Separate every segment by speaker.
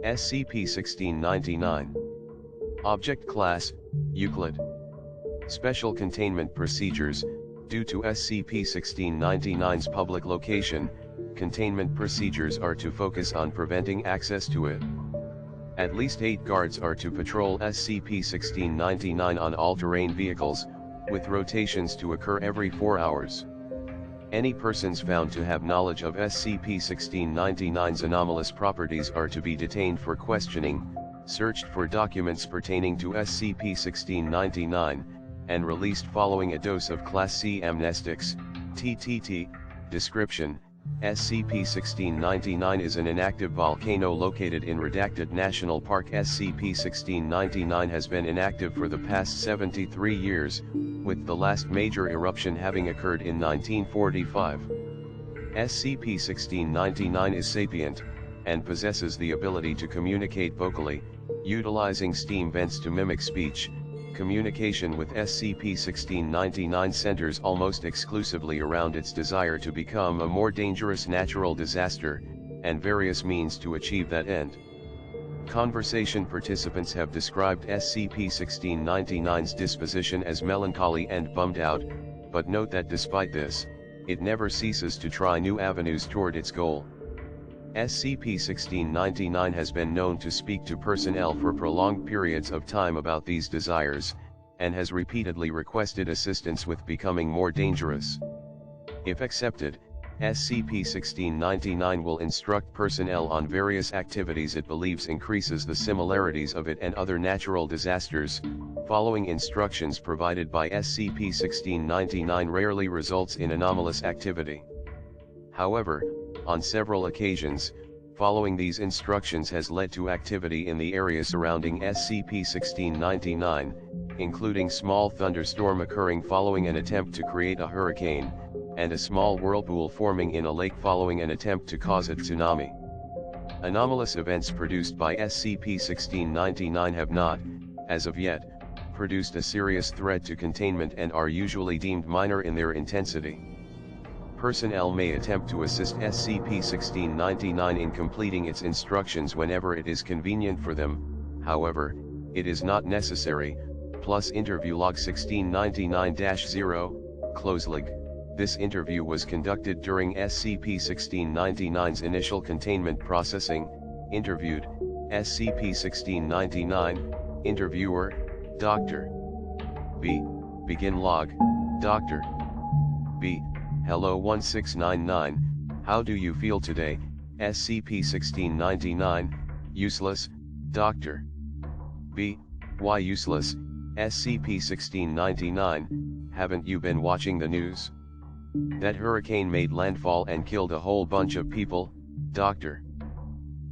Speaker 1: SCP-1699. Object Class, Euclid. Special Containment Procedures. Due to SCP-1699's public location, containment procedures are to focus on preventing access to it. At least 8 guards are to patrol SCP-1699 on all-terrain vehicles, with rotations to occur every 4 hours. Any persons found to have knowledge of SCP-1699's anomalous properties are to be detained for questioning, searched for documents pertaining to SCP-1699, and released following a dose of Class C amnestics, TTT. Description: SCP-1699 is an inactive volcano located in Redacted National Park. SCP-1699 has been inactive for the past 73 years, with the last major eruption having occurred in 1945. SCP-1699 is sapient, and possesses the ability to communicate vocally, utilizing steam vents to mimic speech. Communication with SCP-1699 centers almost exclusively around its desire to become a more dangerous natural disaster, and various means to achieve that end. Conversation participants have described SCP-1699's disposition as melancholy and bummed out, but note that despite this, it never ceases to try new avenues toward its goal. SCP-1699 has been known to speak to personnel for prolonged periods of time about these desires, and has repeatedly requested assistance with becoming more dangerous. If accepted, SCP-1699 will instruct personnel on various activities it believes increases the similarities of it and other natural disasters. Following instructions provided by SCP-1699 rarely results in anomalous activity. However, on several occasions, following these instructions has led to activity in the area surrounding SCP-1699, including small thunderstorm occurring following an attempt to create a hurricane, and a small whirlpool forming in a lake following an attempt to cause a tsunami. Anomalous events produced by SCP-1699 have not, as of yet, produced a serious threat to containment and are usually deemed minor in their intensity. Personnel may attempt to assist SCP-1699 in completing its instructions whenever it is convenient for them, however, it is not necessary. Plus Interview Log 1699-0, Closeleg. This interview was conducted during SCP-1699's initial containment processing. Interviewed, SCP-1699, Interviewer, Dr. B. Begin Log, Dr. B. Hello 1699, how do you feel today? SCP-1699, Useless, Dr. B. Why useless? SCP-1699, haven't you been watching the news? That hurricane made landfall and killed a whole bunch of people, Dr.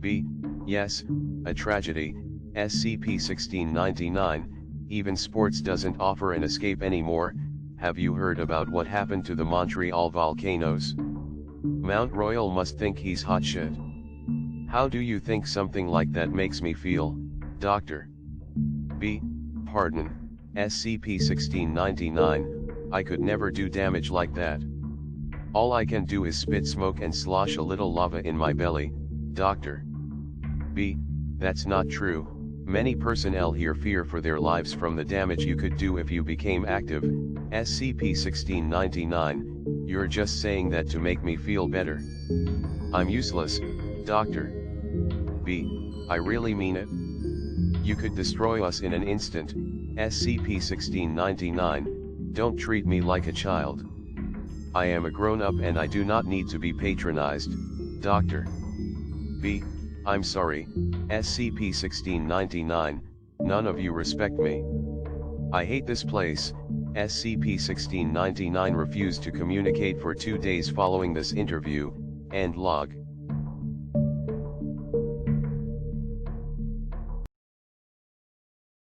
Speaker 1: B. Yes, a tragedy. SCP-1699, even sports doesn't offer an escape anymore. Have you heard about what happened to the Montreal volcanoes? Mount Royal must think he's hot shit. How do you think something like that makes me feel, Dr. B. Pardon, SCP-1699, I could never do damage like that. All I can do is spit smoke and slosh a little lava in my belly, Dr. B. That's not true. Many personnel here fear for their lives from the damage you could do if you became active. SCP-1699, you're just saying that to make me feel better. I'm useless, Dr. B. I really mean it. You could destroy us in an instant. SCP-1699, don't treat me like a child. I am a grown-up and I do not need to be patronized, Dr. B. I'm sorry, SCP-1699, none of you respect me. I hate this place. SCP-1699 refused to communicate for 2 days following this interview. End log.